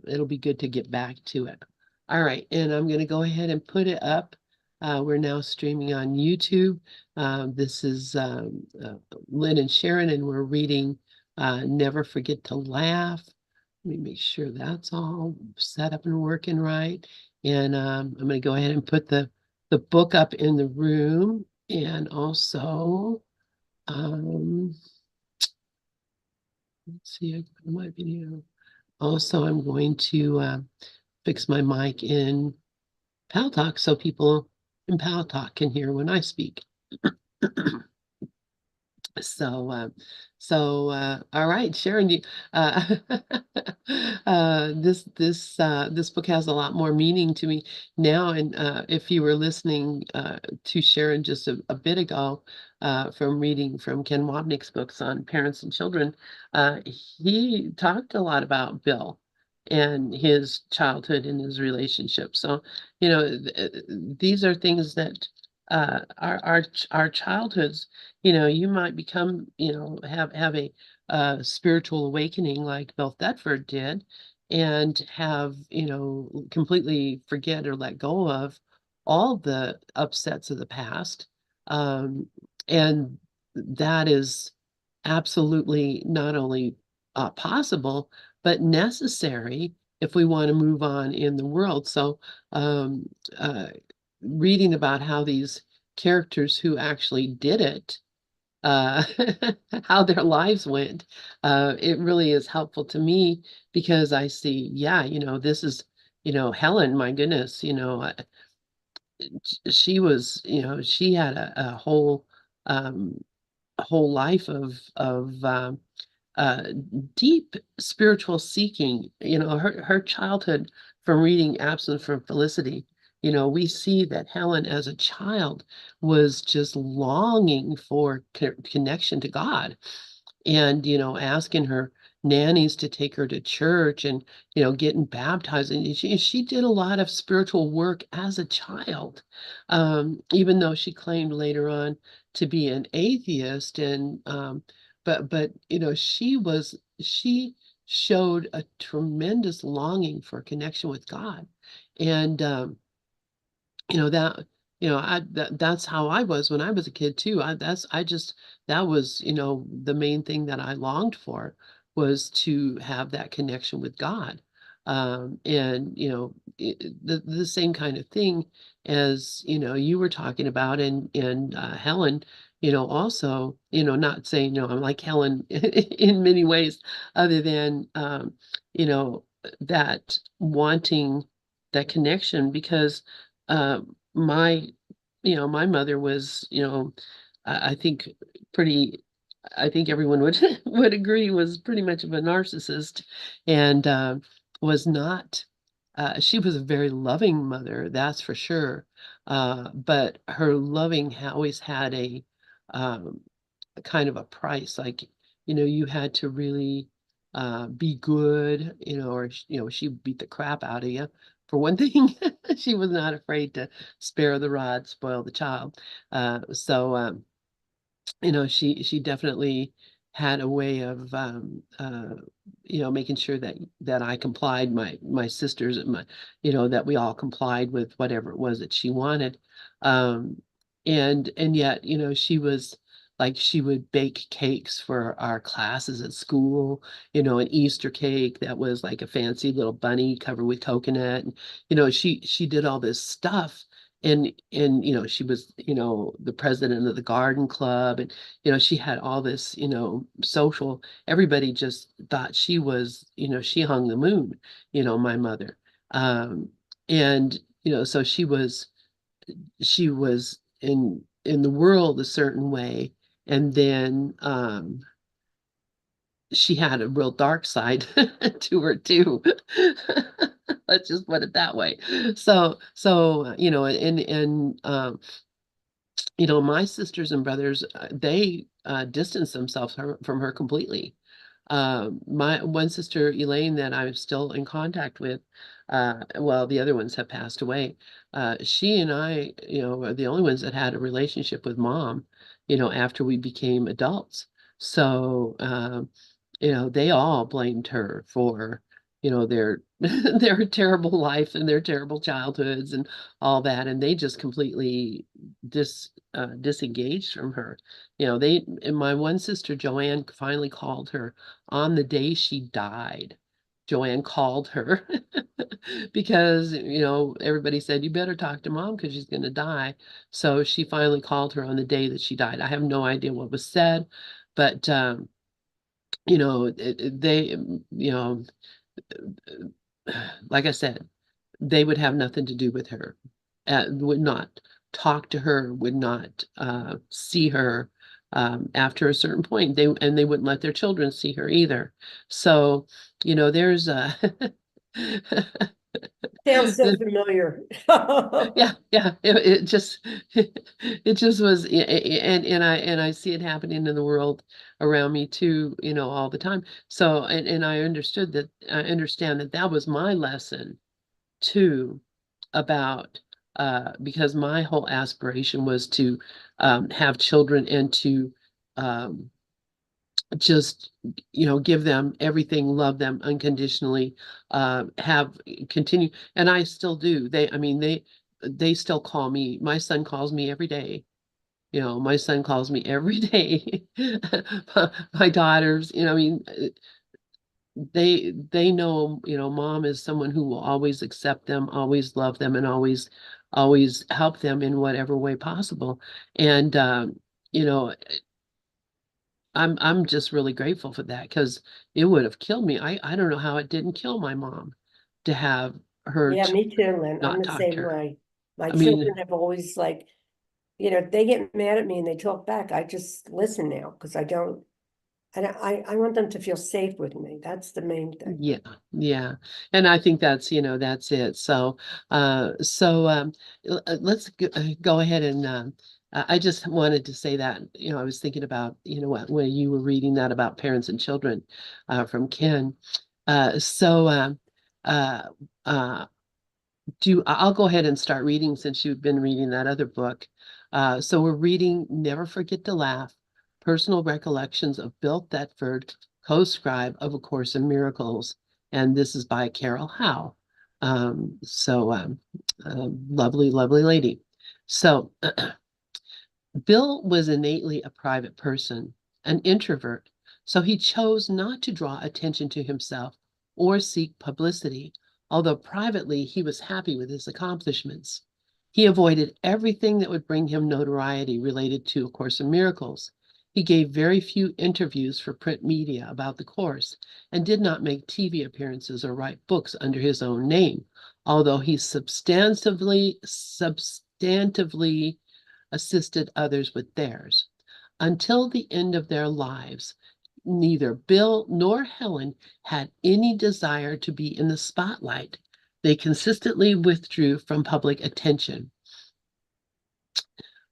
it'll be good to get back to it. All right, and I'm going to go ahead and put it up. We're now streaming on YouTube. This is Lynn and Sharon, and we're reading Never Forget to Laugh. Let me make sure that's all set up and working right. And I'm going to go ahead and put the book up in the room, and also let's see, I got my video. Also, I'm going to fix my mic in Pal Talk so people in Pal Talk can hear when I speak. So, all right, Sharon, this book has a lot more meaning to me now. And if you were listening to Sharon just a bit ago, from reading from Ken Wapnick's books on parents and children, he talked a lot about Bill and his childhood and his relationship. So, these are things that our childhoods, you might become, have a spiritual awakening like Bill Thetford did, and have, completely forget or let go of all the upsets of the past. Um, and that is absolutely not only possible, but necessary if we want to move on in the world. So, um, uh, reading about how these characters who actually did it, uh, how their lives went, it really is helpful to me because I see, yeah, this is, Helen, my goodness, she was, she had um, a whole life of uh, deep spiritual seeking. Her childhood, from reading Absence from Felicity, we see that Helen as a child was just longing for connection to God, and asking her nannies to take her to church, and getting baptized. And she did a lot of spiritual work as a child, even though she claimed later on to be an atheist. And but she showed a tremendous longing for connection with God. And that that's how I was when I was a kid too. That was, the main thing that I longed for, was to have that connection with God. And the same kind of thing as you were talking about, and Helen, also, not saying, I'm like Helen in many ways, other than you know that wanting that connection, because uh, my, my mother was, I think pretty, I think everyone would would agree, was pretty much of a narcissist, and was not. She was a very loving mother, that's for sure. But her loving always had um, a kind of a price. Like, you had to really be good, or she beat the crap out of you. For one thing, she was not afraid to spare the rod, spoil the child. She definitely had a way of making sure that I complied, my sisters, and that we all complied with whatever it was that she wanted. Um, and yet, she was like, she would bake cakes for our classes at school, an Easter cake that was like a fancy little bunny covered with coconut. And, she did all this stuff. And she was, the president of the garden club, and she had all this, social. Everybody just thought she was, she hung the moon, my mother. um and so she was in the world a certain way, and then she had a real dark side to her too. Let's just put it that way. So and my sisters and brothers, they distanced themselves from her completely. My one sister, Elaine, that I'm still in contact with, well, the other ones have passed away. She and I, are the only ones that had a relationship with mom, after we became adults. So, they all blamed her for, their their terrible life and their terrible childhoods and all that, and they just completely disengaged from her. And my one sister Joanne finally called her on the day she died. Joanne called her because everybody said you better talk to mom because she's going to die. So she finally called her on the day that she died. I have no idea what was said, but they, like I said, they would have nothing to do with her, would not talk to her, would not see her after a certain point. They wouldn't let their children see her either. So, there's Sounds so familiar. yeah, yeah. It just it just was, and I see it happening in the world around me too, all the time. So, and I understand that that was my lesson too, about because my whole aspiration was to have children and to um, just give them everything, love them unconditionally, have continue, and I still do. They still call me. My son calls me every day. My son calls me every day. My daughters, they know, mom is someone who will always accept them, always love them, and always help them in whatever way possible. And you know, I'm just really grateful for that, because it would have killed me. I don't know how it didn't kill my mom to have her Yeah, me too, Lynn. I'm not the talk to same her. way. My I children mean, have always they get mad at me and they talk back. I just listen now because I don't, I want them to feel safe with me. That's the main thing. yeah, yeah. And I think that's it. So let's go ahead and I just wanted to say that, I was thinking about, when you were reading that about parents and children from Ken. Uh, so um, uh, uh, I'll go ahead and start reading since you've been reading that other book. So we're reading Never Forget to Laugh, Personal Recollections of Bill Thetford, co-scribe of A Course in Miracles. And this is by Carol Howe. Lovely, lovely lady. So Bill was innately a private person, an introvert, so he chose not to draw attention to himself or seek publicity, although privately he was happy with his accomplishments. He avoided everything that would bring him notoriety related to A Course in Miracles. He gave very few interviews for print media about the course and did not make TV appearances or write books under his own name, although he substantively assisted others with theirs. Until the end of their lives, neither Bill nor Helen had any desire to be in the spotlight. They consistently withdrew from public attention.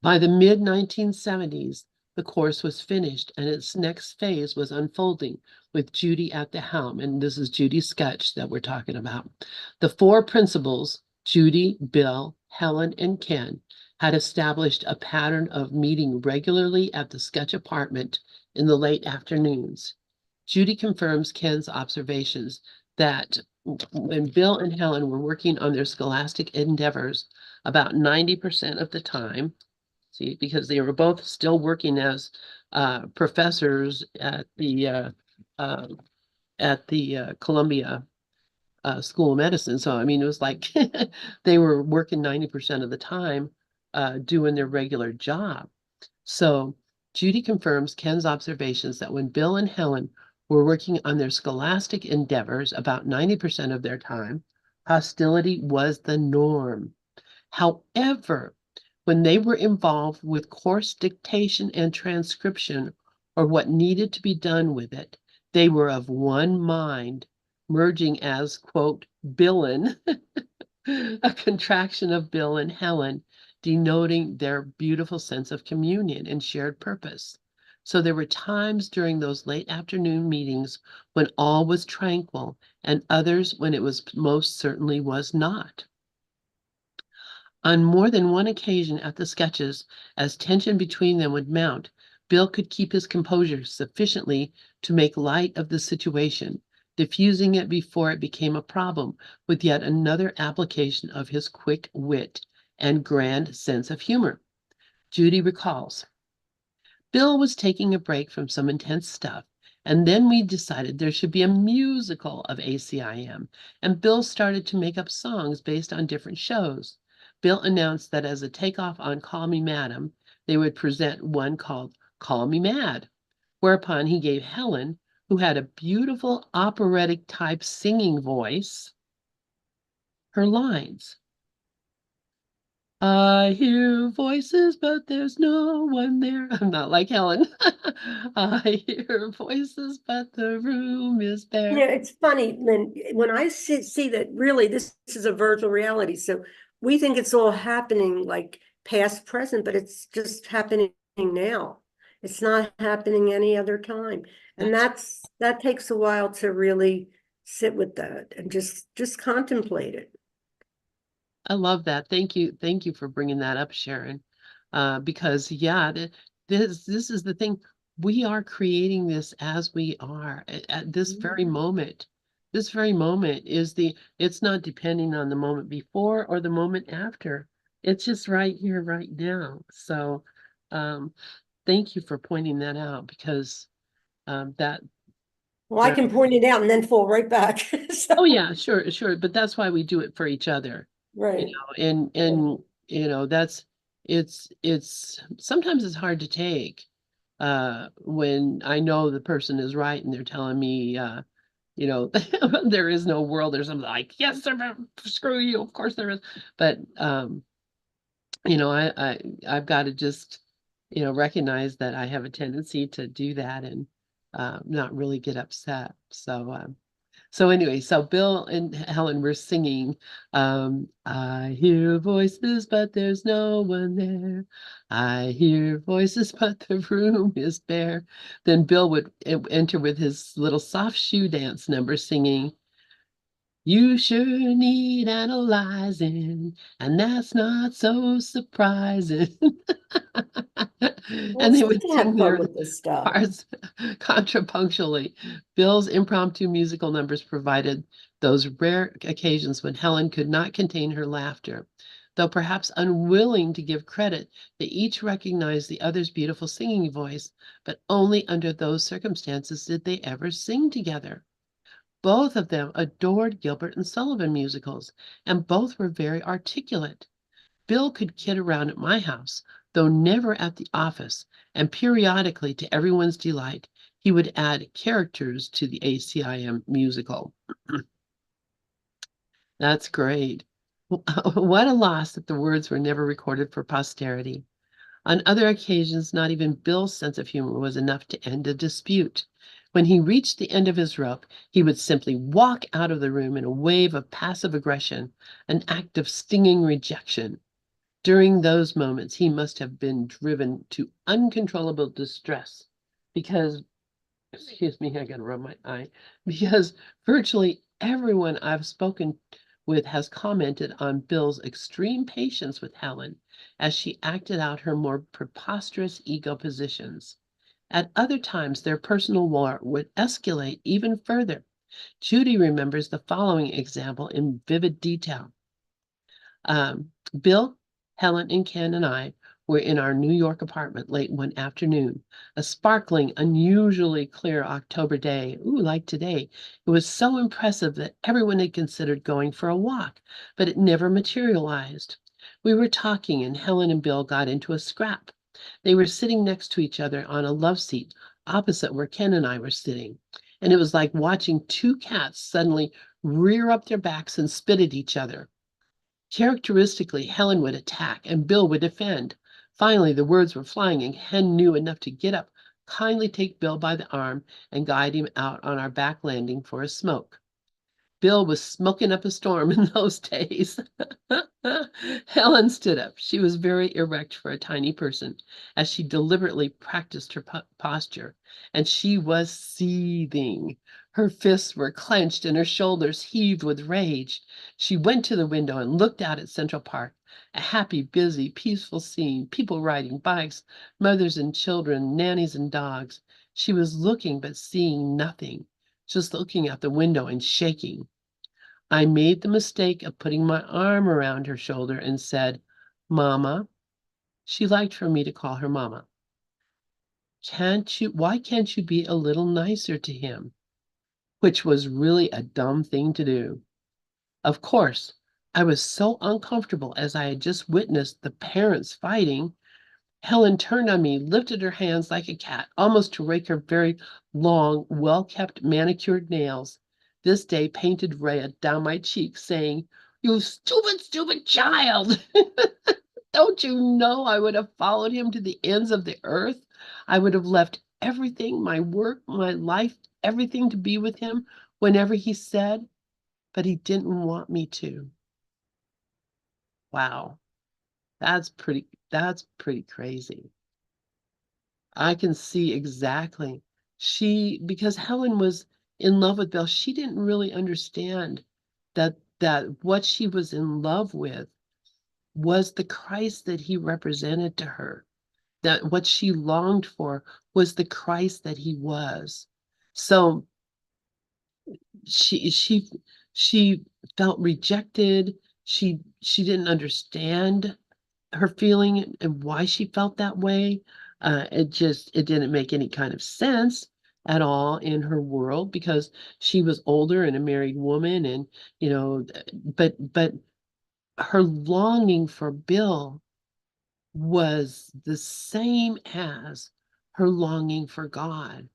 By the mid 1970s, the course was finished and its next phase was unfolding with Judy at the helm. And this is Judy Skutch that we're talking about. The four principals, Judy, Bill, Helen, and Ken, had established a pattern of meeting regularly at the Skutch apartment in the late afternoons. Judy confirms Ken's observations that when Bill and Helen were working on their scholastic endeavors, about 90% of the time, see, because they were both still working as professors at the Columbia School of Medicine. So, I mean, it was like they were working 90% of the time doing their regular job. So, Judy confirms Ken's observations that when Bill and Helen were working on their scholastic endeavors about 90% of their time, hostility was the norm. However, when they were involved with course dictation and transcription, or what needed to be done with it, they were of one mind, merging as, quote, Billin, a contraction of Bill and Helen, denoting their beautiful sense of communion and shared purpose. So there were times during those late afternoon meetings when all was tranquil, and others when it was most certainly was not. On more than one occasion at the sketches, as tension between them would mount, Bill could keep his composure sufficiently to make light of the situation, diffusing it before it became a problem with yet another application of his quick wit and grand sense of humor. Judy recalls, Bill was taking a break from some intense stuff, and then we decided there should be a musical of ACIM, and Bill started to make up songs based on different shows. Bill announced that as a takeoff on Call Me Madam, they would present one called Call Me Mad, whereupon he gave Helen, who had a beautiful operatic type singing voice, her lines. I hear voices, but there's no one there. I'm not like Helen. I hear voices, but the room is bare. Yeah, it's funny, Lynn, when I see that really this is a virtual reality. So we think it's all happening like past, present, but it's just happening now. It's not happening any other time. And That's that takes a while to really sit with that and just contemplate it. I love that. Thank you. Thank you for bringing that up, Sharon. Because yeah, this is the thing. We are creating this as we are at this very moment. This very moment is it's not depending on the moment before or the moment after. It's just right here, right now. So, um, thank you for pointing that out because that Well, I very, can point it out and then fall right back. oh So, yeah, sure, sure. But that's why we do it for each other. You right. know, and that's it's sometimes it's hard to take when I know the person is right and they're telling me you know there is no world or something like yes screw you of course there is but you know I've got to just recognize that I have a tendency to do that and not really get upset so anyway, so Bill and Helen were singing, I hear voices, but there's no one there. I hear voices, but the room is bare. Then Bill would enter with his little soft shoe dance number singing, you sure need analyzing, and that's not so surprising. Well, And it's they good would to sing have fun their with this stuff. parts contrapunctually. Bill's impromptu musical numbers provided those rare occasions when Helen could not contain her laughter. Though perhaps unwilling to give credit, they each recognized the other's beautiful singing voice, but only under those circumstances did they ever sing together. Both of them adored Gilbert and Sullivan musicals, and both were very articulate. Bill could kid around at my house, though never at the office, and periodically, to everyone's delight, he would add characters to the ACIM musical. That's great. What a loss that the words were never recorded for posterity. On other occasions, not even Bill's sense of humor was enough to end a dispute. When he reached the end of his rope, he would simply walk out of the room in a wave of passive aggression, an act of stinging rejection. During those moments, he must have been driven to uncontrollable distress because, excuse me, I gotta rub my eye, because virtually everyone I've spoken with has commented on Bill's extreme patience with Helen as she acted out her more preposterous ego positions. At other times, their personal war would escalate even further. Judy remembers the following example in vivid detail. Um, Bill, Helen, and Ken and I were in our New York apartment late one afternoon, a sparkling, unusually clear October day. Ooh, like today. It was so impressive that everyone had considered going for a walk, but it never materialized. We were talking, and Helen and Bill got into a scrap. They were sitting next to each other on a love seat opposite where Ken and I were sitting. And it was like watching two cats suddenly rear up their backs and spit at each other. Characteristically, Helen would attack and Bill would defend. Finally, the words were flying, and Hen knew enough to get up, kindly take Bill by the arm, and guide him out on our back landing for a smoke. Bill was smoking up a storm in those days. Helen stood up. She was very erect for a tiny person as she deliberately practiced her posture, and she was seething. Her fists were clenched and her shoulders heaved with rage. She went to the window and looked out at Central Park, a happy, busy, peaceful scene, people riding bikes, mothers and children, nannies and dogs. She was looking but seeing nothing. just looking out the window and shaking. I made the mistake of putting my arm around her shoulder and said, Mama. She liked for me to call her Mama. Why can't you be a little nicer to him? Which was really a dumb thing to do. Of course, I was so uncomfortable as I had just witnessed the parents fighting. Helen turned on me, lifted her hands like a cat, almost to rake her very long, well-kept manicured nails, this day painted red, down my cheeks, saying, You stupid, stupid child! Don't you know I would have followed him to the ends of the earth? I would have left everything, my work, my life, everything to be with him whenever he said, but he didn't want me to. Wow, that's pretty crazy. I can see exactly. Because Helen was in love with Bill, she didn't really understand that what she was in love with was the Christ that he represented to her. That what she longed for was the Christ that he was. So she she she felt rejected. She didn't understand her feeling and why she felt that way. It didn't make any kind of sense at all in her world because she was older and a married woman and but her longing for Bill was the same as her longing for God.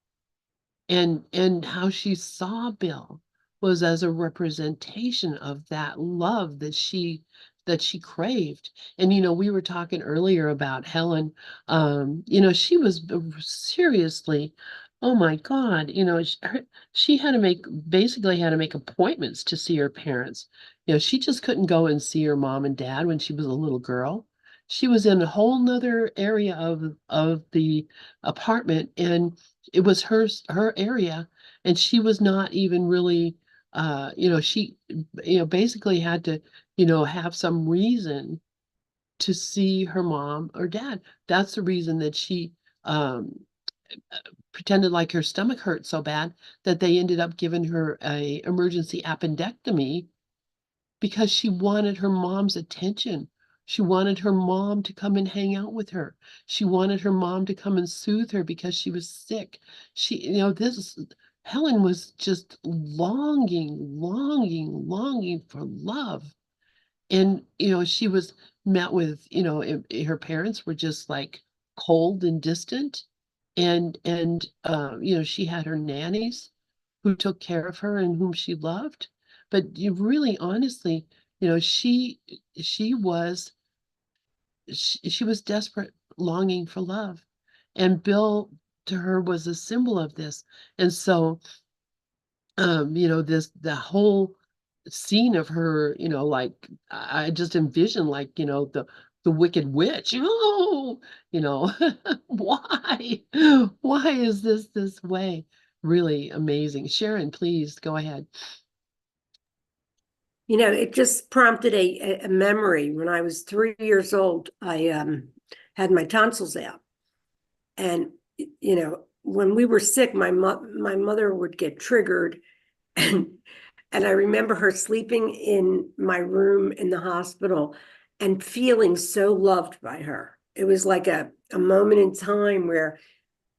And how she saw Bill was as a representation of that love that she craved. And we were talking earlier about Helen. She was seriously, oh my God, she had to basically had to make appointments to see her parents. She just couldn't go and see her mom and dad when she was a little girl. She was in a whole nother area of the apartment, and it was her area, and she was not even really she basically had to have some reason to see her mom or dad. That's the reason that she um pretended like her stomach hurt so bad that they ended up giving her a emergency appendectomy because she wanted her mom's attention. She wanted her mom to come and hang out with her. She wanted her mom to come and soothe her because she was sick. This Helen was just longing, longing, longing for love. And she was met with her parents were just like cold and distant, and she had her nannies who took care of her and whom she loved. But you really honestly, she was she was desperate, longing for love, and Bill to her was a symbol of this. And so the whole scene of her, like I just envision like, the Wicked Witch. Oh, why? Why is this way? Really amazing. Sharon, please go ahead. It just prompted a memory. When I was 3 years old, I had my tonsils out. And, when we were sick, my mother would get triggered. And I remember her sleeping in my room in the hospital and feeling so loved by her. It was like a moment in time where,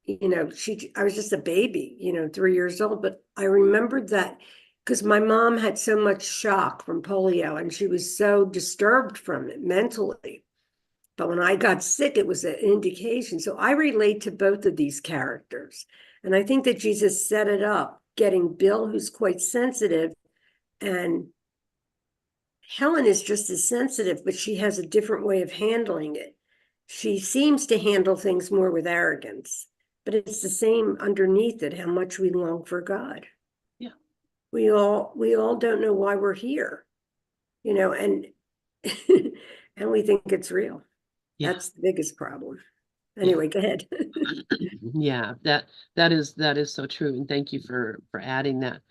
I was just a baby, 3 years old. But I remembered that because my mom had so much shock from polio and she was so disturbed from it mentally. But when I got sick, it was an indication. So I relate to both of these characters. And I think that Jesus set it up, getting Bill, who's quite sensitive, and Helen is just as sensitive, but she has a different way of handling it. She seems to handle things more with arrogance, but it's the same underneath it, how much we long for God. Yeah. We all don't know why we're here, and and we think it's real. Yeah. That's the biggest problem. Yeah. Anyway, go ahead. Yeah, that is so true. And thank you for adding that.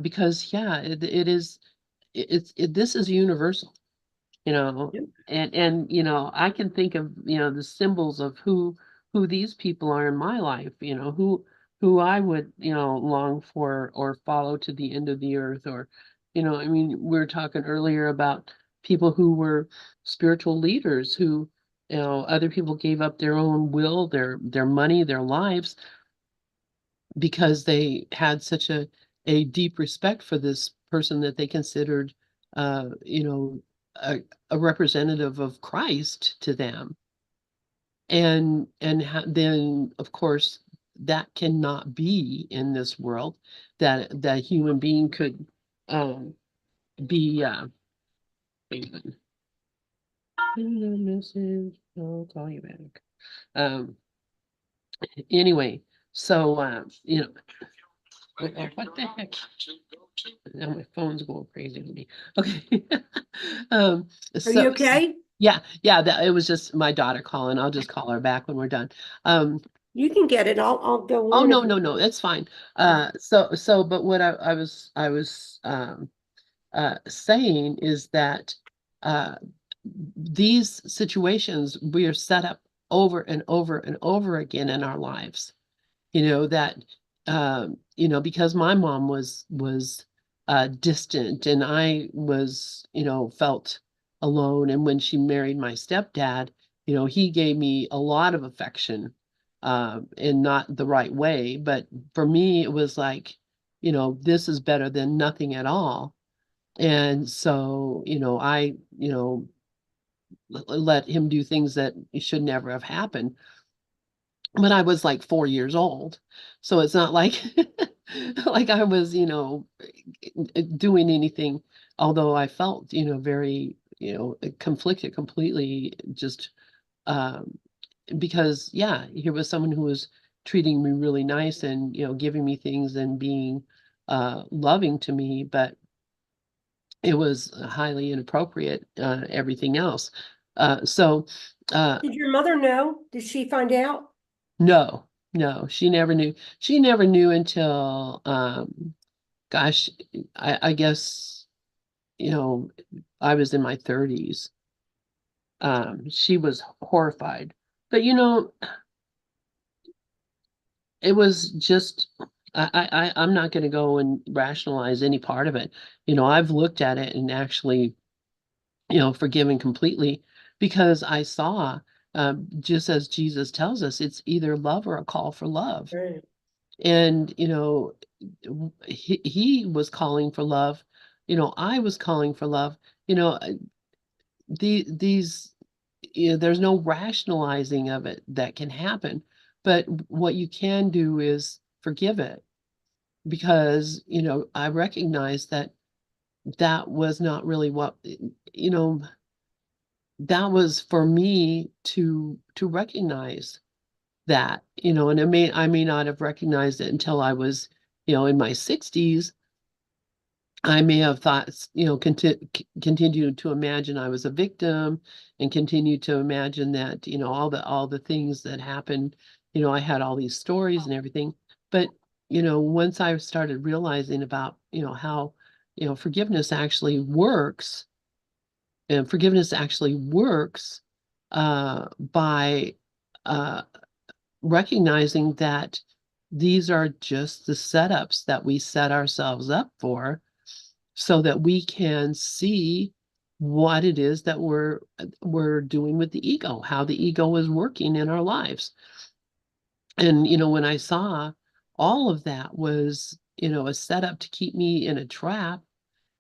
Because yeah, it is this is universal, you know, Yep. and I can think of, the symbols of who these people are in my life, who I would, long for or follow to the end of the earth. Or, I mean, we were talking earlier about people who were spiritual leaders who, other people gave up their own will, their money, their lives because they had such a deep respect for this person that they considered, uh, you know, a, a representative of Christ to them. And then, of course, that cannot be in this world, that human being could um, be. Wait a minute. Message. I'll call you back. Um, anyway, so what the heck? Now my phone's going crazy with me. Okay. Um, Are you so okay? yeah, it was just my daughter calling. I'll just call her back when we're done. Um, You can get it. I'll go oh on if no, you. no, no, that's fine. But what I was saying is that uh these situations we are set up over and over and over again in our lives. That because my mom was distant, and I was, felt alone. And when she married my stepdad, he gave me a lot of affection, in not the right way, but for me it was like, this is better than nothing at all. And so, I, let him do things that should never have happened when I was like 4 years old. So it's not like like I was, doing anything, although I felt, very, conflicted completely, just um, because, yeah, here was someone who was treating me really nice and, giving me things and being loving to me, but it was highly inappropriate, everything else. So, uh, Did your mother know? Did she find out? no, no, she never knew. She never knew until, gosh, I guess, you know, I was in my 30s. She was horrified. But, it was just, I'm not going to go and rationalize any part of it. I've looked at it and actually, forgiven completely, because I saw, just as Jesus tells us, it's either love or a call for love. Right. And, he was calling for love. I was calling for love. You know, uh, these, there's no rationalizing of it that can happen. But what you can do is forgive it, because, I recognize that that was not really what, you know, that was for me to recognize that, and I may not have recognized it until I was, in my 60s. I may have thought, continued to imagine I was a victim, and continued to imagine that, all the things that happened, I had all these stories and everything. But, once I started realizing about, how, forgiveness actually works, and forgiveness actually works by uh, recognizing that these are just the setups that we set ourselves up for, so that we can see what it is that we're doing with the ego, how the ego is working in our lives. And when I saw all of that was, a setup to keep me in a trap,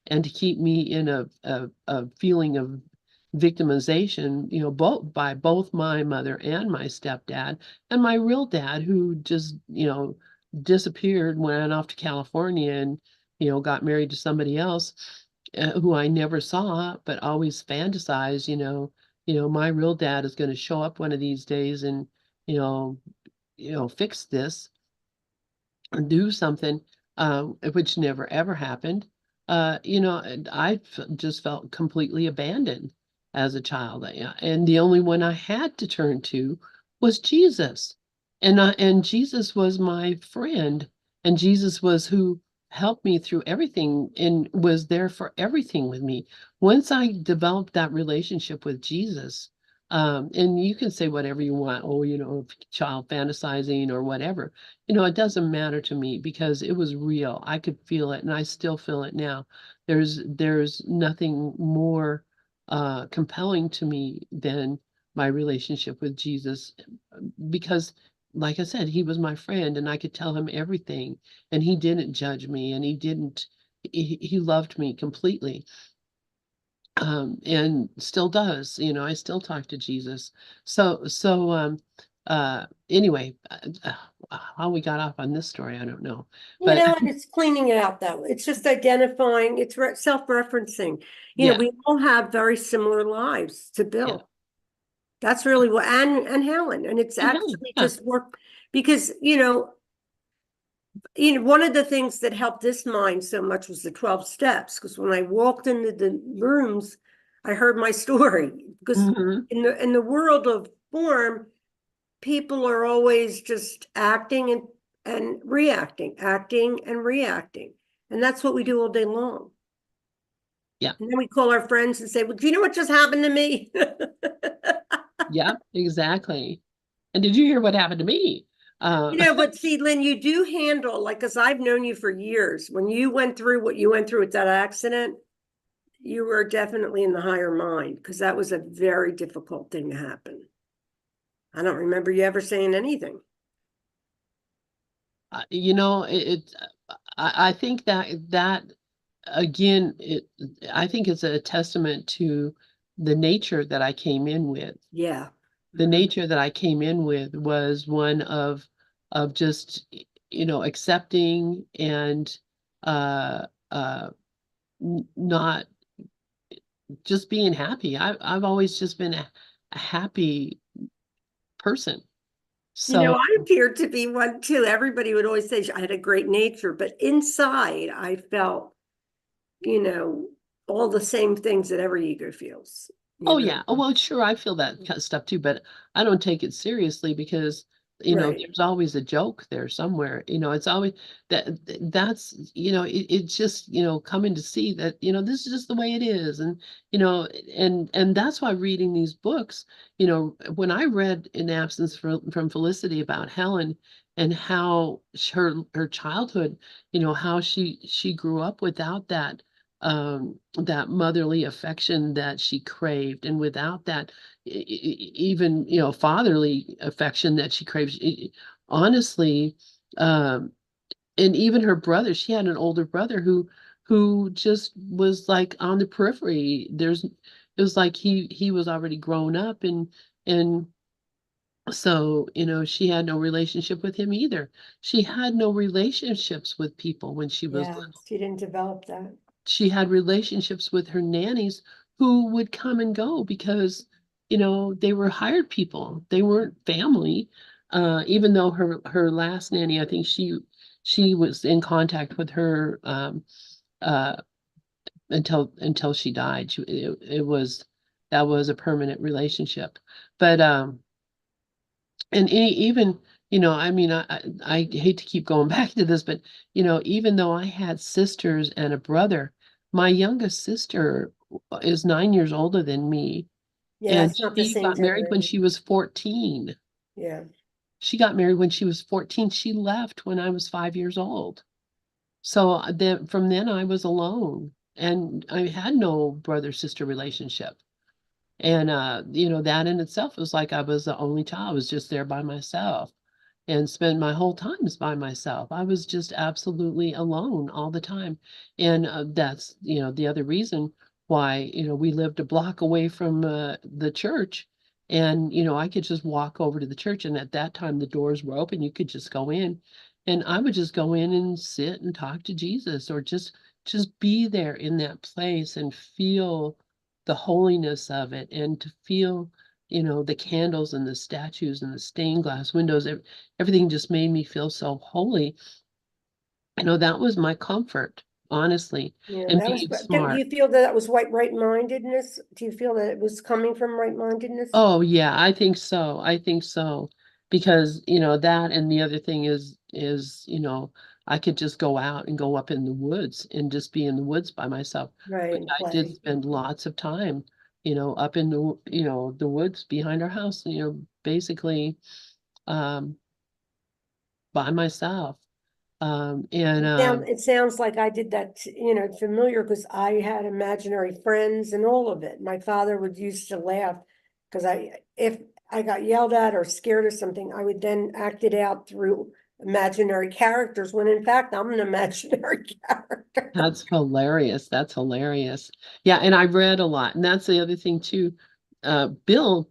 and to keep me in a feeling of victimization, both my mother and my stepdad, and my real dad, who just, disappeared, went off to California, and, got married to somebody else, who I never saw, but always fantasized, my real dad is going to show up one of these days and, you know, fix this do something, which never ever happened. And just felt completely abandoned as a child. And the only one I had to turn to was Jesus. And Jesus was my friend, and Jesus was who helped me through everything and was there for everything with me. Once I developed that relationship with Jesus, And you can say whatever you want, oh, child fantasizing or whatever. It doesn't matter to me because it was real. I could feel it and I still feel it now. There's nothing more compelling to me than my relationship with Jesus because like I said, he was my friend and I could tell him everything and he didn't judge me and he loved me completely, and still does. I still talk to Jesus. Anyway, how we got off on this story, I don't know. But And it's cleaning it out that way. It's just identifying, it's self-referencing. yeah, We all have very similar lives to yeah. Bill. That's really what, and Helen, and it's And Helen, actually yeah. just work because, one of the things that helped this mind so much was the 12 steps. Because when I walked into the rooms, I heard my story. Because Hmm. in the world of form, people are always just acting and reacting, acting and reacting. And that's what we do all day long. Yeah, And then we call our friends and say, well, do you know what just happened to me? yeah, exactly. And did you hear what happened to me? But see, Lynn, you do handle, like, because I've known you for years. When you went through what you went through with that accident, you were definitely in the higher mind because that was a very difficult thing to happen. I don't remember you ever saying anything. I think that again, I think it's a testament to the nature that I came in with. Yeah. The Mhm. nature that I came in with was one of just accepting and uh not just being happy. I've always just been a happy person. So I appeared to be one too. Everybody would always say I had a great nature, but inside I felt, you know, all the same things that every ego feels, oh yeah. Oh, well, sure, I feel that kind of stuff too, but I don't take it seriously because, Right. there's always a joke there somewhere. It's always that's, it's just, coming to see that, this is just the way it is. And, and that's why reading these books, when I read In Absence from Felicity about Helen and how her childhood, how she grew up without that motherly affection that she craved, and without that even fatherly affection that she craves. Honestly, um and even her brother, she had an older brother who just was like on the periphery. It was like he was already grown up, and so she had no relationship with him either. She had no relationships with people when she was Yeah, she didn't develop that. she had relationships with her nannies who would come and go because they were hired people, they weren't family. Even though her last nanny, I think she was in contact with her uh until she died. It was that was a permanent relationship. But and even, I mean, I hate to keep going back to this, but even though I had sisters and a brother, my youngest sister is 9 years older than me, Yeah, and it's not the she same got married when she generation. was 14. Yeah. She got married when she was 14. She left when I was 5 years old. So then from then I was alone and I had no brother sister relationship. And that in itself was like I was the only child. I was just there by myself and spend my whole times by myself. I was just absolutely alone all the time. And that's, the other reason why, we lived a block away from the church. And, I could just walk over to the church. And at that time, the doors were open. You could just go in. And I would just go in and sit and talk to Jesus or just be there in that place and feel the holiness of it and to feel the candles and the statues and the stained glass windows. Everything just made me feel so holy. That was my comfort, honestly, Yeah, and that was, being but do smart. you feel that that was right-mindedness? Do you feel that it was coming from right-mindedness? Oh yeah, I think so. I think so. Because, that and the other thing is, I could just go out and go up in the woods and just be in the woods by myself, which Right, and I did play. spend lots of time, up in the woods behind our house, basically um, by myself. And It sounds like I did that, familiar because I had imaginary friends and all of it. My father would used to laugh because if I got yelled at or scared of something, I would then act it out through imaginary characters when in fact I'm an imaginary character. That's hilarious. That's hilarious. Yeah, and I read a lot, and that's the other thing too. Bill,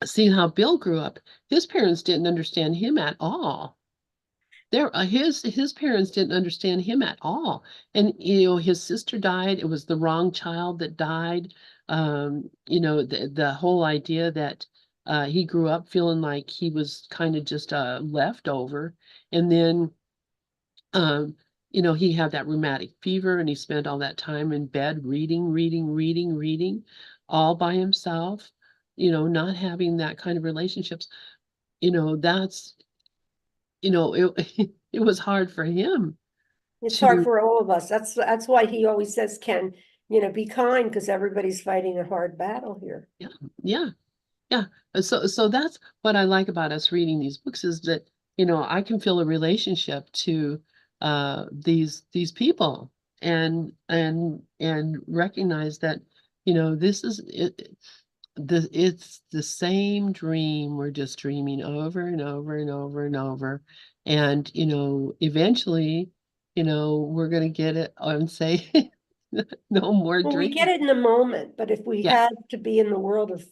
seeing how Bill grew up, his parents didn't understand him at all. His parents didn't understand him at all. And his sister died. It was the wrong child that died. The whole idea that he grew up feeling like he was kind of just a leftover. And then um, he had that rheumatic fever and he spent all that time in bed reading, reading, reading, reading, all by himself, not having that kind of relationships. That's it it was hard for him It's hard to, for all of us. That's why he always says, Ken, be kind because everybody's fighting a hard battle here. yeah, yeah, yeah. So that's what I like about us reading these books is that, I can feel a relationship to these people and recognize that, this is it, it's the same dream we're just dreaming over and over and over and over. And, eventually, we're going to get it and say, no more Well, we get dreams. it in the moment, but if we Yeah, have to be in the world of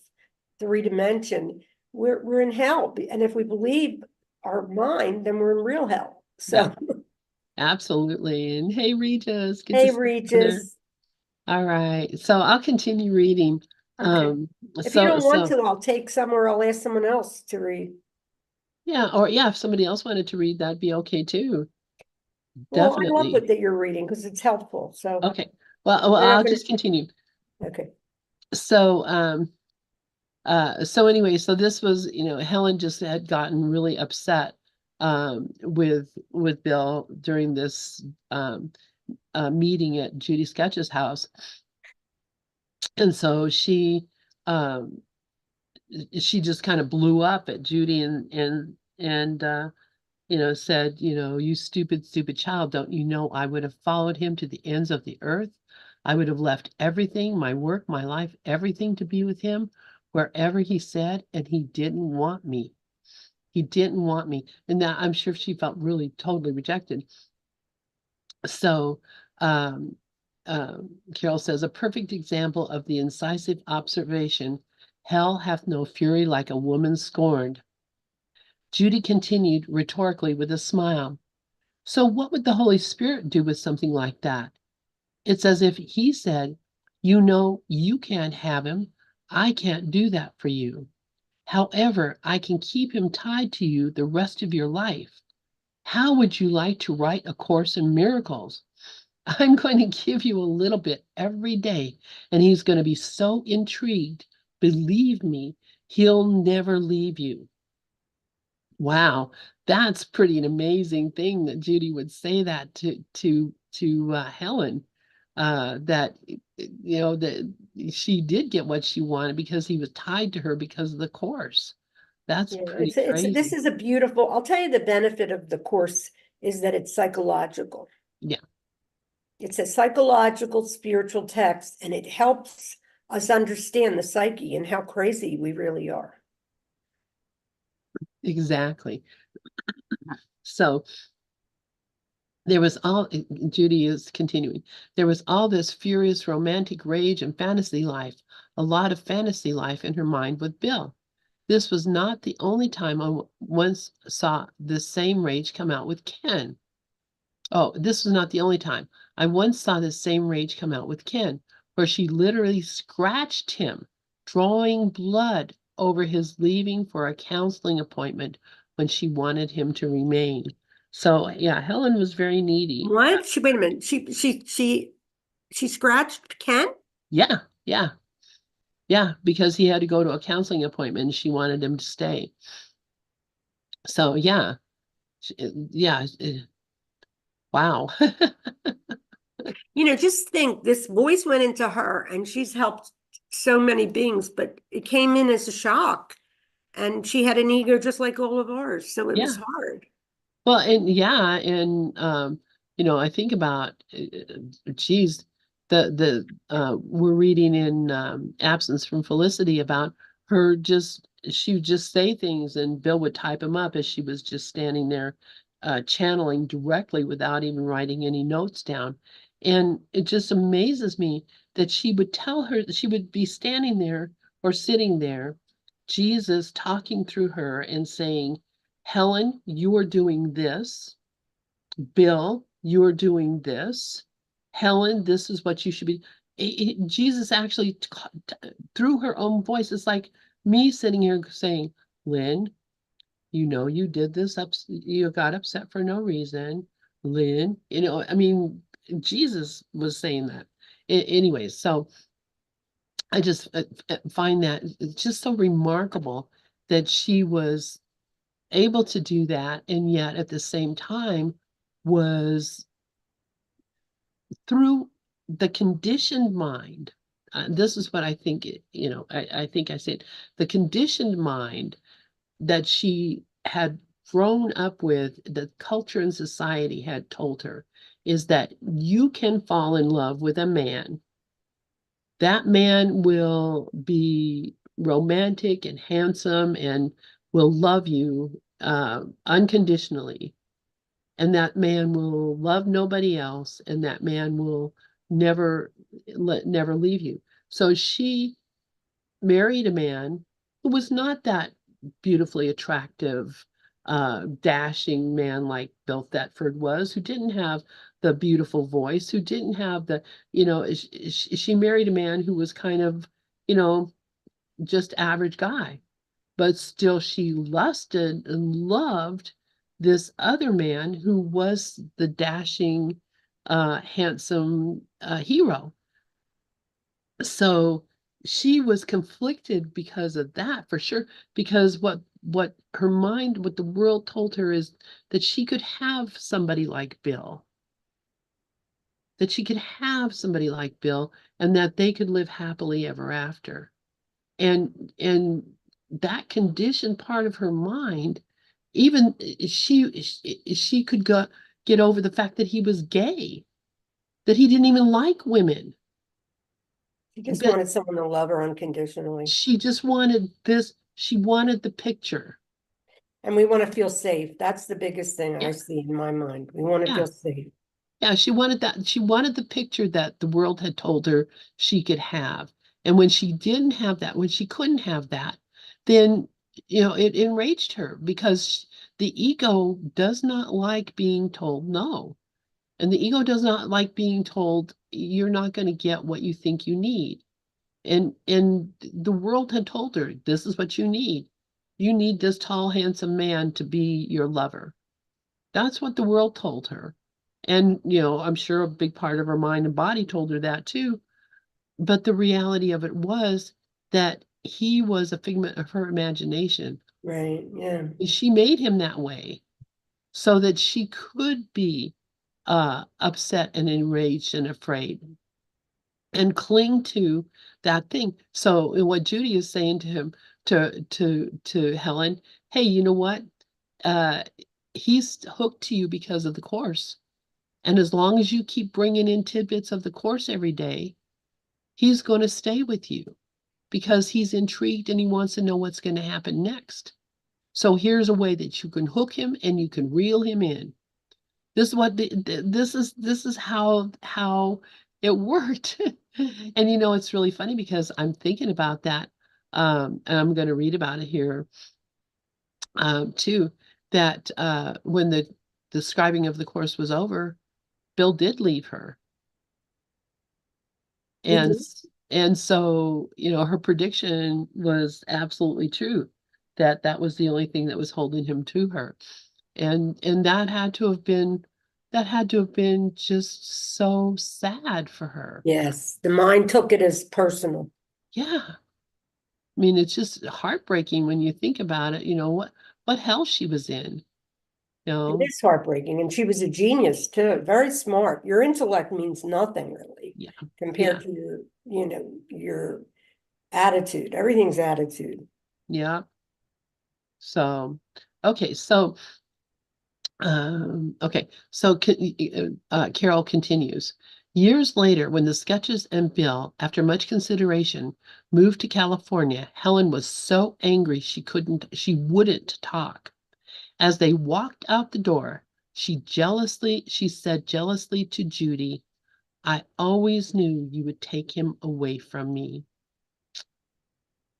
three dimension, we're in hell. And if we believe our mind, then we're in real hell. yeah, So, absolutely. And hey, Regis, good to hey, see you there. Regis. All right. So I'll continue reading. Okay. Um, If you so, don't want so to, I'll take some or I'll ask someone else to read. yeah, or yeah, if somebody else wanted to read, that'd be okay too. Well, I love Definitely. what that you're reading because it's helpful. So Okay. Well, we're not I'll going just continue. to, okay. So, so anyway, so this was, Helen just had gotten really upset with Bill during this meeting at Judy Sketch's house. And so um she just kind of blew up at Judy and said, you stupid, stupid child, don't you know I would have followed him to the ends of the earth? I would have left everything, my work, my life, everything to be with him wherever he said, and he didn't want me. He didn't want me. And that I'm sure she felt really totally rejected. So Carol says, a perfect example of the incisive observation, hell hath no fury like a woman scorned. Judy continued rhetorically with a smile. So what would the Holy Spirit do with something like that? It's as if he said, you can't have him. I can't do that for you. However, I can keep him tied to you the rest of your life. How would you like to write a course in miracles? I'm going to give you a little bit every day, and he's going to be so intrigued. Believe me, he'll never leave you. Wow, that's pretty an amazing thing that Judy would say that to Helen. That that she did get what she wanted because he was tied to her because of the course. That's Yeah, pretty this crazy. is a beautiful, I'll tell you the benefit of the course is that it's psychological. Yeah, It's a psychological spiritual text and it helps us understand the psyche and how crazy we really are. exactly. So there was all, Judy is continuing, there was all this furious romantic rage and fantasy life, a lot of fantasy life in her mind with Bill. This was not the only time I once saw this same rage come out with Ken. Oh, this was not the only time. I once saw this same rage come out with Ken, where she literally scratched him, drawing blood over his leaving for a counseling appointment when she wanted him to remain. So yeah, Helen was very needy. What? Wait a minute. She scratched Ken? Yeah, yeah, yeah, because he had to go to a counseling appointment and she wanted him to stay. So yeah, yeah, wow. Just think this voice went into her and she's helped so many beings, but it came in as a shock. And she had an ego just like all of ours. So it was Yeah. hard. Well, and yeah, and I think about, geez, we're reading in Absence from Felicity about her just she would just say things and Bill would type them up as she was just standing there channeling directly without even writing any notes down. And it just amazes me that she would tell her that she would be standing there or sitting there, Jesus talking through her and saying, Helen, you are doing this. Bill, you are doing this. Helen, this is what you should be. Jesus actually, through her own voice, it's like me sitting here saying, Lynn, you did this, you got upset for no reason. Lynn, I mean, Jesus was saying that. Anyways, so I just find that it's just so remarkable that she was able to do that, and yet at the same time was through the conditioned mind. This is what I think, I think I said the conditioned mind that she had grown up with, the culture and society had told her, is that you can fall in love with a man. That man will be romantic and handsome and will love you unconditionally, and that man will love nobody else, and that man will never leave you. So she married a man who was not that beautifully attractive, dashing man like Bill Thetford was, who didn't have the beautiful voice, who didn't have she married a man who was kind of, you know, just average guy, but still she lusted and loved this other man who was the dashing, handsome hero. So she was conflicted because of that, for sure, because what her mind, what the world told her is that she could have somebody like Bill, that she could have somebody like Bill, and that they could live happily ever after. And that conditioned part of her mind, even she could get over the fact that he was gay, that he didn't even like women, She just that wanted someone to love her unconditionally. she just wanted this, she wanted the picture. And we want to feel safe. That's the biggest thing Yeah, I see in my mind. We want to yeah, feel safe. yeah, she wanted that, she wanted the picture that the world had told her she could have. And when she didn't have that, when she couldn't have that, then it enraged her, because the ego does not like being told no. And the ego does not like being told you're not going to get what you think you need. And the world had told her, this is what you need. You need this tall, handsome man to be your lover. That's what the world told her. And, I'm sure a big part of her mind and body told her that too. But the reality of it was that he was a figment of her imagination. Right. Yeah. She made him that way so that she could be upset and enraged and afraid and cling to that thing. So what Judy is saying to him, to Helen, hey, you know what? Uh, he's hooked to you because of the course. And as long as you keep bringing in tidbits of the course every day, he's going to stay with you because he's intrigued and he wants to know what's going to happen next. So here's a way that you can hook him and you can reel him in. This is what this is how it worked. And it's really funny because I'm thinking about that. And I'm going to read about it here too, that when the describing of the course was over, Bill did leave her. He And did. s- and so, her prediction was absolutely true, that that was the only thing that was holding him to her. And that had to have been just so sad for her. Yes. The mind took it as personal. Yeah. I mean, it's just heartbreaking when you think about it, what hell she was in, you It know? is heartbreaking. And she was a genius too, very smart. Your intellect means nothing really Yeah. compared Yeah. to your attitude. Everything's attitude. Yeah. So, okay. So, Carol continues. Years later, when the sketches and Bill, after much consideration, moved to California, Helen was so angry she wouldn't talk. As they walked out the door, she said jealously to Judy, I always knew you would take him away from me.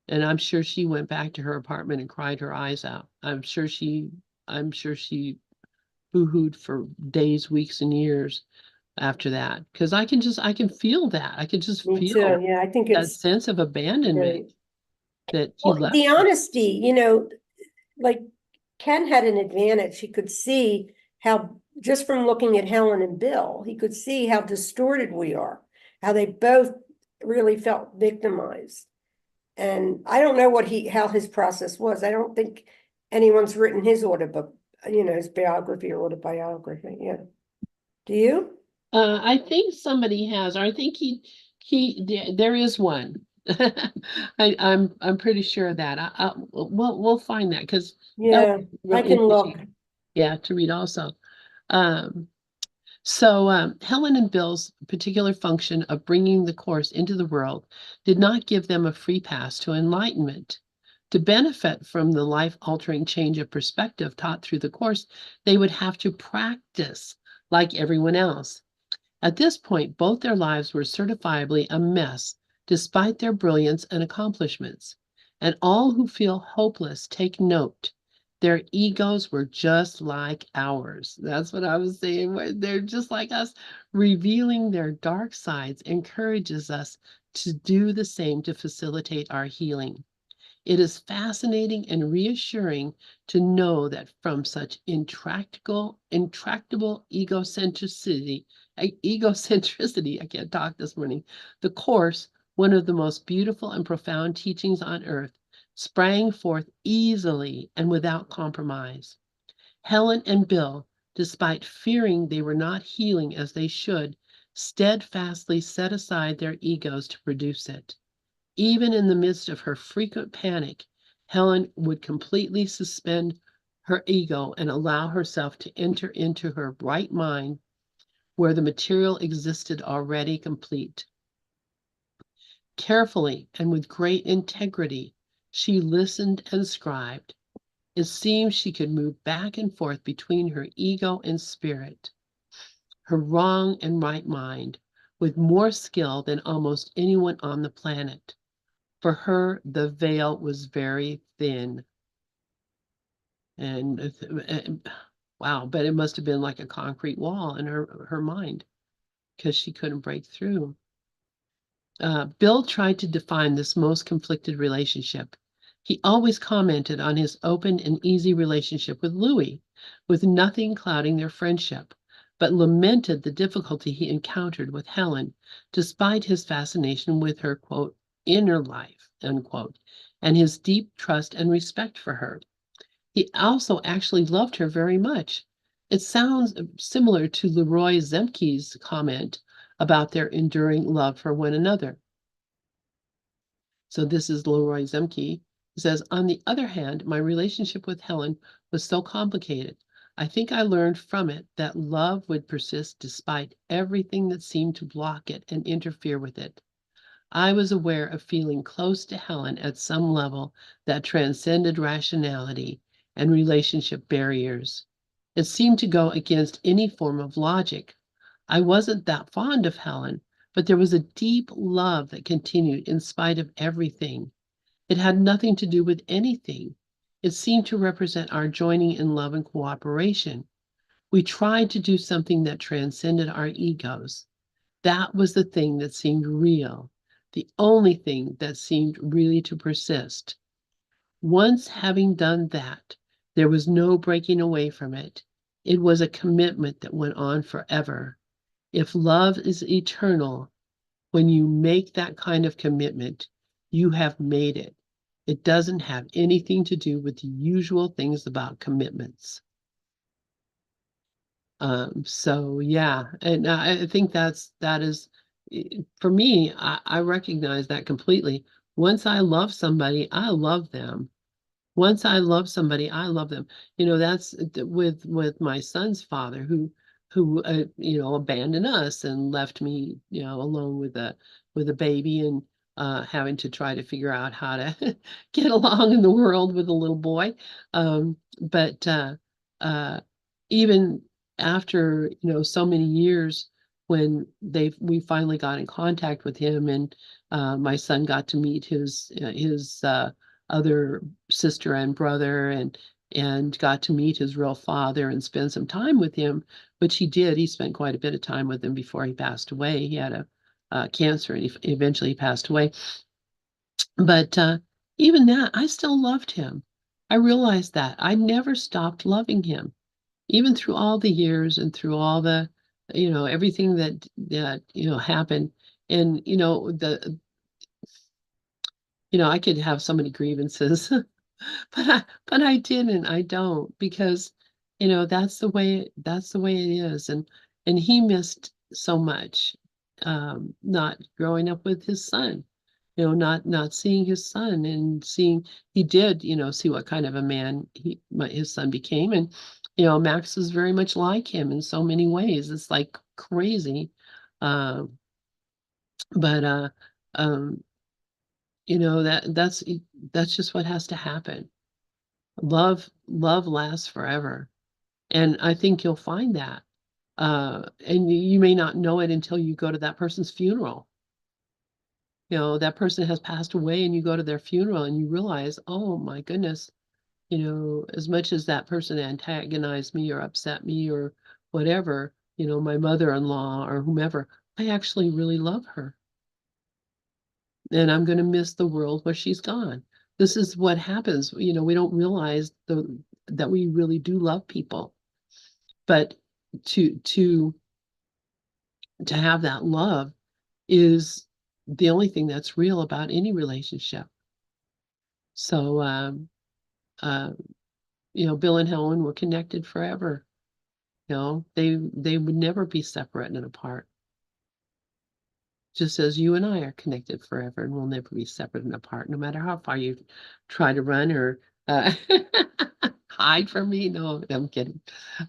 And I'm sure she went back to her apartment and cried her eyes out. I'm sure she boohooed for days, weeks, and years after that. Because I can feel that. I can just Me too. feel Yeah, I think that it's sense of abandonment right. that he Well, left the her. honesty, like Ken had an advantage. He could see how, just from looking at Helen and Bill, he could see how distorted we are, how they both really felt victimized. And I don't know how his process was. I don't think anyone's written his autobook, his biography or autobiography. Yeah. Do you? I think somebody has, or I think there is one. I'm pretty sure of that. We'll find that because that would Yeah, be I real can look. interesting. Yeah, to read also. Um, So Helen and Bill's particular function of bringing the course into the world did not give them a free pass to enlightenment. To benefit from the life-altering change of perspective taught through the course, they would have to practice like everyone else. At this point, both their lives were certifiably a mess, despite their brilliance and accomplishments. And all who feel hopeless take note. Their egos were just like ours. That's what I was saying. They're just like us. Revealing their dark sides encourages us to do the same to facilitate our healing. It is fascinating and reassuring to know that from such intractable egocentricity, I can't talk this morning, the Course, one of the most beautiful and profound teachings on earth, sprang forth easily and without compromise. Helen and Bill, despite fearing they were not healing as they should, steadfastly set aside their egos to produce it. Even in the midst of her frequent panic, Helen would completely suspend her ego and allow herself to enter into her right mind where the material existed already complete. Carefully and with great integrity, she listened and scribed. It seemed she could move back and forth between her ego and spirit, her wrong and right mind, with more skill than almost anyone on the planet. For her, the veil was very thin. And wow, but it must have been like a concrete wall in her mind because she couldn't break through. Bill tried to define this most conflicted relationship. He always commented on his open and easy relationship with Louis, with nothing clouding their friendship, but lamented the difficulty he encountered with Helen, despite his fascination with her, quote, inner life, unquote, and his deep trust and respect for her. He also actually loved her very much. It sounds similar to Leroy Zemke's comment about their enduring love for one another. So this is Leroy Zemke. He says, on the other hand, my relationship with Helen was so complicated. I think I learned from it that love would persist despite everything that seemed to block it and interfere with it. I was aware of feeling close to Helen at some level that transcended rationality and relationship barriers. It seemed to go against any form of logic. I wasn't that fond of Helen, but there was a deep love that continued in spite of everything. It had nothing to do with anything. It seemed to represent our joining in love and cooperation. We tried to do something that transcended our egos. That was the thing that seemed real, the only thing that seemed really to persist. Once having done that, there was no breaking away from it. It was a commitment that went on forever. If love is eternal, when you make that kind of commitment, you have made it. It doesn't have anything to do with the usual things about commitments. So yeah, and I think that is for me, I recognize that completely. Once I love somebody, I love them. Once I love somebody, I love them. That's with my son's father who abandoned us and left me, alone with a baby and having to try to figure out how to get along in the world with a little boy. But uh, even after, so many years when we finally got in contact with him and my son got to meet his other sister and brother and got to meet his real father and spend some time with him, which he did. He spent quite a bit of time with him before he passed away. He had a cancer and he eventually passed away. But even that, I still loved him. I realized that I never stopped loving him, even through all the years and through all the, everything that happened. And I could have so many grievances. But I didn't. I don't because that's the way it is. And he missed so much not growing up with his son, not seeing his son and seeing he did, see what kind of a man his son became. And Max is very much like him in so many ways. It's like crazy. Um, but um, that's just what has to happen. Love lasts forever. And I think you'll find that. And you may not know it until you go to that person's funeral. That person has passed away and you go to their funeral and you realize, oh my goodness, as much as that person antagonized me or upset me or whatever, my mother-in-law or whomever, I actually really love her. And I'm going to miss the world where she's gone. This is what happens. We don't realize that we really do love people. But to to to have that love is the only thing that's real about any relationship. So uh, Bill and Helen were connected forever. They would never be separate and apart. Just as you and I are connected forever and we'll never be separate and apart, no matter how far you try to run or hide from me. No, I'm kidding.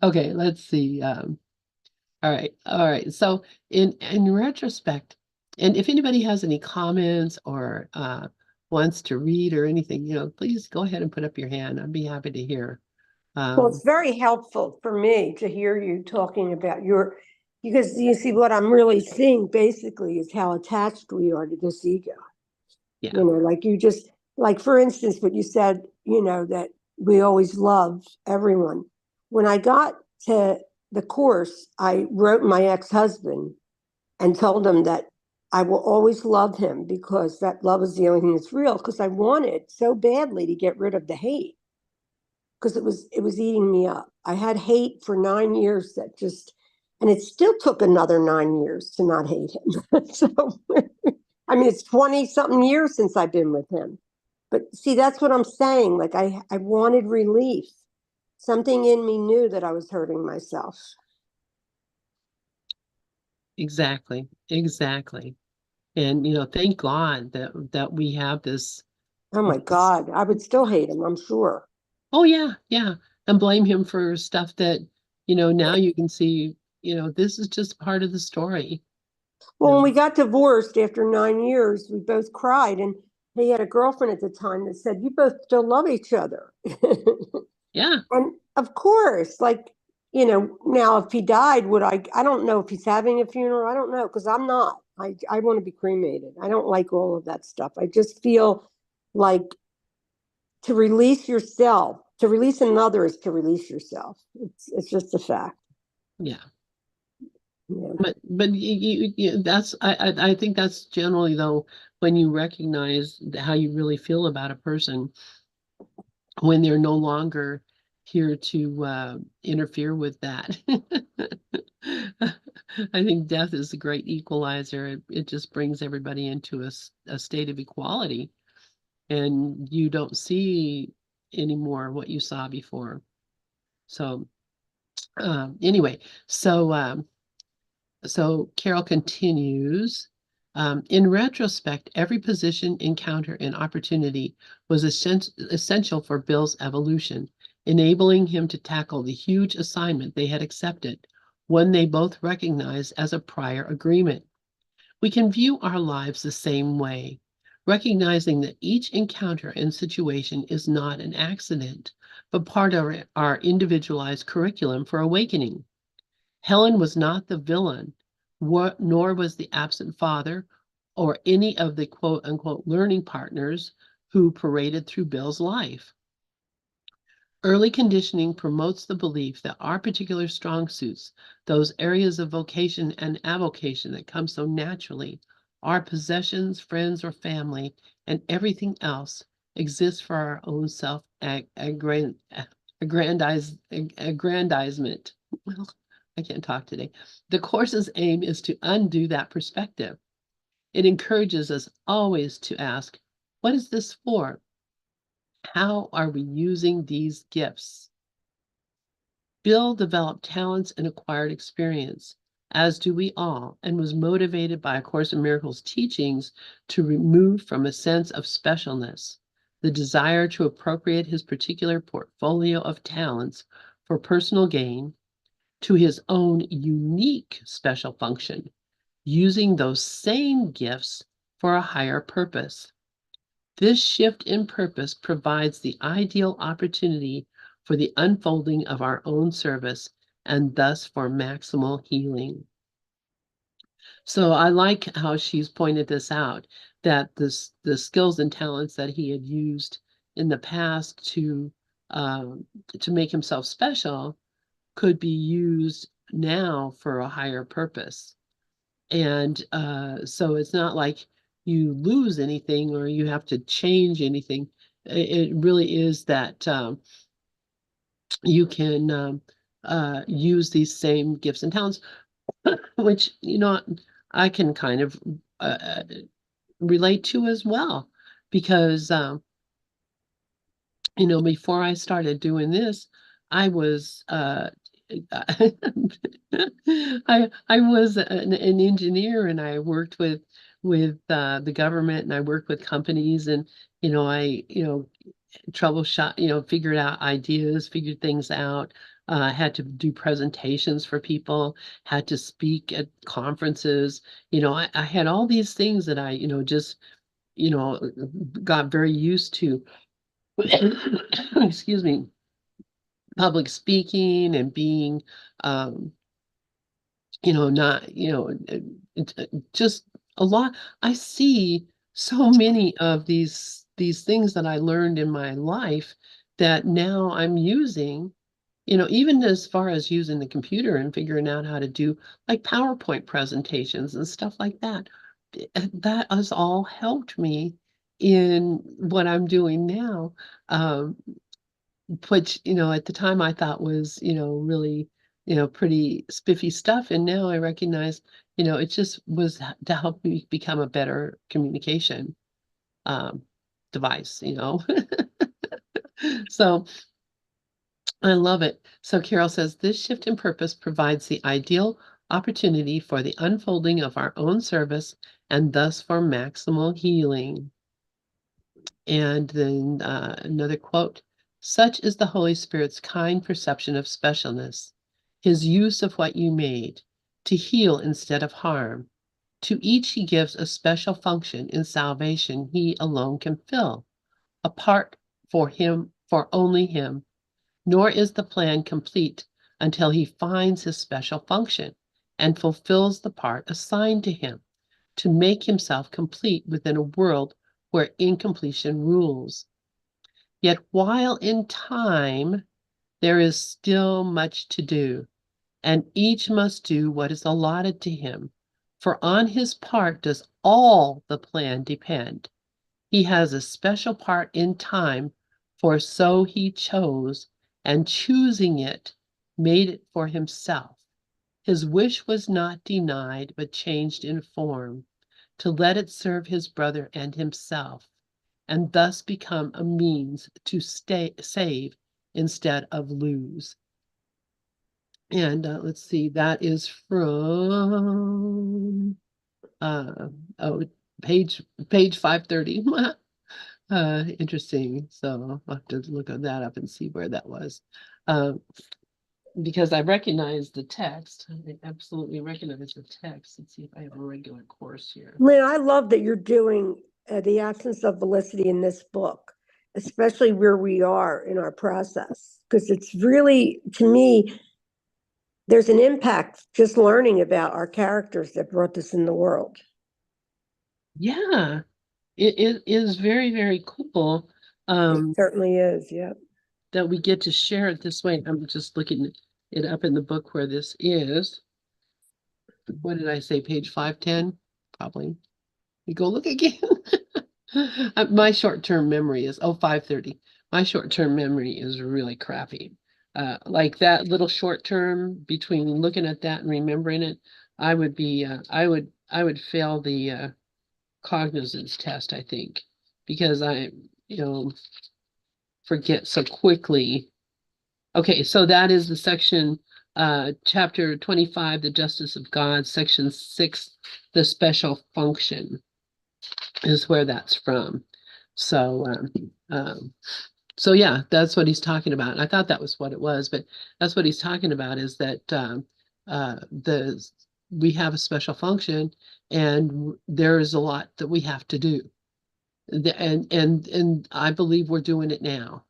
Okay, let's see. All right, all right. So in retrospect, and if anybody has any comments or wants to read or anything, please go ahead and put up your hand. I'd be happy to hear. Well, Um, it's very helpful for me to hear you talking about because you see, what I'm really seeing basically is how attached we are to this ego. yeah, Like like for instance, what you said, that we always love everyone. When I got to the course, I wrote my ex-husband and told him that I will always love him because that love is the only thing that's real. Because I wanted so badly to get rid of the hate because it was eating me up. I had hate for 9 years and it still took another 9 years to not hate him. So, I mean, it's 20 something years since I've been with him. But see, that's what I'm saying. Like, I wanted relief. Something in me knew that I was hurting myself. exactly, exactly. And thank God that we have this. Oh my this God, I would still hate him, I'm sure. oh yeah, yeah, and blame him for stuff that now you can see. This is just part of the story. You Well, when know, we got divorced after 9 years, we both cried. And he had a girlfriend at the time that said, "You both still love each other." yeah, And of course, like, now if he died, I don't know if he's having a funeral. I don't know because I'm not. I want to be cremated. I don't like all of that stuff. I just feel like to release yourself, to release another is to release yourself. It's just a fact. yeah. Yeah. But that's I think that's generally though when you recognize how you really feel about a person when they're no longer here to interfere with that. I think death is a great equalizer. It just brings everybody into a state of equality, and you don't see anymore what you saw before. So anyway, so Carol continues. In retrospect, every position, encounter, and opportunity was essential for Bill's evolution, enabling him to tackle the huge assignment they had accepted, one they both recognized as a prior agreement. We can view our lives the same way, recognizing that each encounter and situation is not an accident, but part of our individualized curriculum for awakening. Helen was not the villain, nor was the absent father or any of the quote unquote learning partners who paraded through Bill's life. Early conditioning promotes the belief that our particular strong suits, those areas of vocation and avocation that come so naturally, our possessions, friends, or family, and everything else exists for our own self aggrandizement. Well, I can't talk today. The course's aim is to undo that perspective. It encourages us always to ask, what is this for? How are we using these gifts? Bill developed talents and acquired experience, as do we all, and was motivated by A Course in Miracles teachings to remove from a sense of specialness the desire to appropriate his particular portfolio of talents for personal gain to his own unique special function, using those same gifts for a higher purpose. This shift in purpose provides the ideal opportunity for the unfolding of our own service and thus for maximal healing. So I like how she's pointed this out, that the skills and talents that he had used in the past to make himself special could be used now for a higher purpose. And so it's not like you lose anything or you have to change anything. It really is that you can use these same gifts and talents, which, I can kind of relate to as well. Because, before I started doing this, I was I was an engineer, and I worked with the government, and I worked with companies, and I troubleshot, figured out ideas, figured things out. Had to do presentations for people, had to speak at conferences. I had all these things that I just you know got very used to. Excuse me, public speaking and being um not, just a lot. I see so many of these things that I learned in my life that now I'm using, even as far as using the computer and figuring out how to do like PowerPoint presentations and stuff like that. That has all helped me in what I'm doing now. Um, which, at the time I thought was, really, pretty spiffy stuff. And now I recognize, it just was to help me become a better communication um, device. So I love it. So Carol says, this shift in purpose provides the ideal opportunity for the unfolding of our own service and thus for maximal healing. And then another quote, such is the Holy Spirit's kind perception of specialness, his use of what you made to heal instead of harm. To each he gives a special function in salvation he alone can fill, apart for him, for only him, nor is the plan complete until he finds his special function and fulfills the part assigned to him to make himself complete within a world where incompletion rules. Yet while in time, there is still much to do, and each must do what is allotted to him, for on his part does all the plan depend. He has a special part in time, for so he chose, and choosing it, made it for himself. His wish was not denied, but changed in form, to let it serve his brother and himself, and thus become a means to save instead of lose. And let's see, that is from Uh, oh, page 530. Interesting. So I'll have to look at that up and see where that was. Uh, because I recognize the text. I absolutely recognize the text. Let's see if I have a regular course here. Lynn, I love that you're doing the absence of felicity in this book, especially where we are in our process, because it's really, to me, there's an impact just learning about our characters that brought this in the world. Yeah, it is very, very cool. It Um, certainly is. Yeah. that we get to share it this way. I'm just looking it up in the book where this is. What did I say? Page 510? Probably. You go look again. My short-term memory is 530. My short-term memory is really crappy. Like that little short term between looking at that and remembering it, I would fail the cognizance test, I think, because I, you know, forget so quickly. Okay, so that is the section, chapter 25, the justice of God, section 6, the special function is where that's from. So, so yeah, that's what he's talking about. I thought that was what it was, but that's what he's talking about is that the we have a special function and there is a lot that we have to do. And I believe we're doing it now.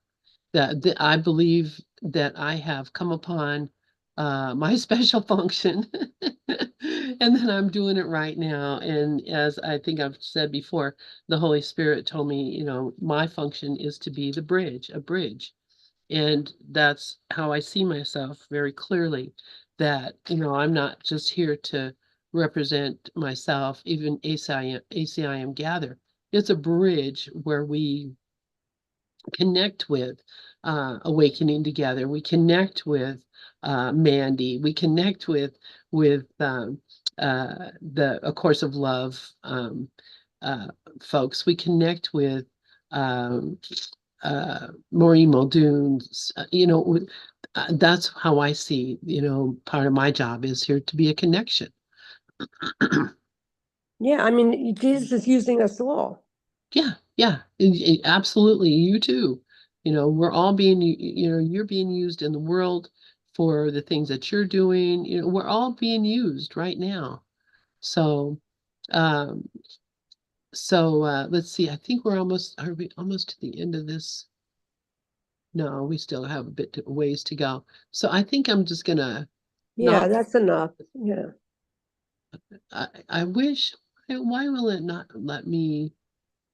That I believe that I have come upon my special function and that I'm doing it right now. And as I think I've said before, the Holy Spirit told me, my function is to be the bridge, a bridge. And that's how I see myself very clearly, that, I'm not just here to represent myself, even ACIM Gather. It's a bridge where we connect with Awakening Together. We connect with Mandy. We connect with the A Course of Love uh, folks. We connect with um, Maureen Muldoon. That's how I see. Part of my job is here to be a connection. Yeah. I mean, Jesus is using us all. Yeah, yeah, absolutely. You too. We're all being, you're being used in the world for the things that you're doing. We're all being used right now. So, um, let's see. I think are we almost to the end of this? No, we still have a ways to go. So I think I'm just gonna Yeah, not, that's enough. Yeah. I wish, why will it not let me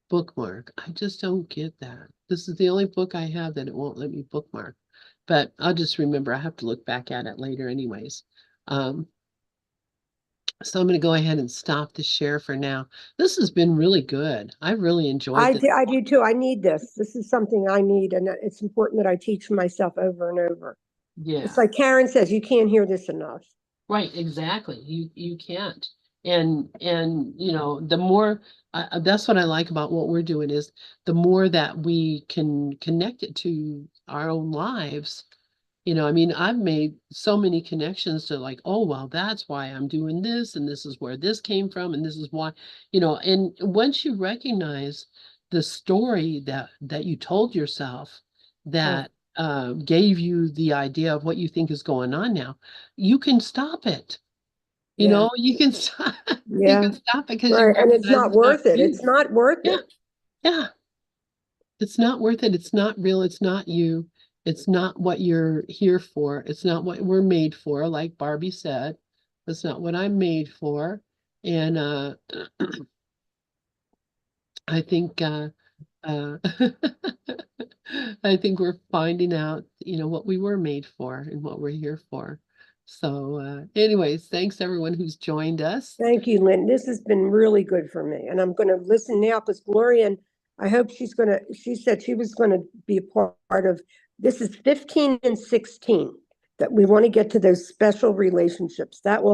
bookmark? I just don't get that. This is the only book I have that it won't let me bookmark. But I'll just remember I have to look back at it later anyways. Um, so I'm going to go ahead and stop the share for now. This has been really good. I really enjoyed this. I do too. I need this. This is something I need, and it's important that I teach myself over and over. It's Yeah, like Karen says, you can't hear this enough. right, exactly. You can't. And the more that's what I like about what we're doing is the more that we can connect it to our own lives. I mean, I've made so many connections to like, oh, well, that's why I'm doing this, and this is where this came from, and this is why, and once you recognize the story that you told yourself Oh, that gave you the idea of what you think is going on now, you can stop it. yeah. You can stop, you Yeah. can stop it because you Right. And it's recognize not it's not worth it. you. It's not worth Yeah, it. yeah. It's not worth it. It's not real. It's not you. It's not what you're here for. It's not what we're made for, like Barbie said. That's not what I'm made for. And I think uh I think we're finding out, what we were made for and what we're here for. So anyways, thanks everyone who's joined us. Thank you, Lynn. This has been really good for me. And I'm going to listen now because Gloria, and I hope she said she was going to be a part of this is 15 and 16 that we want to get to those special relationships. That will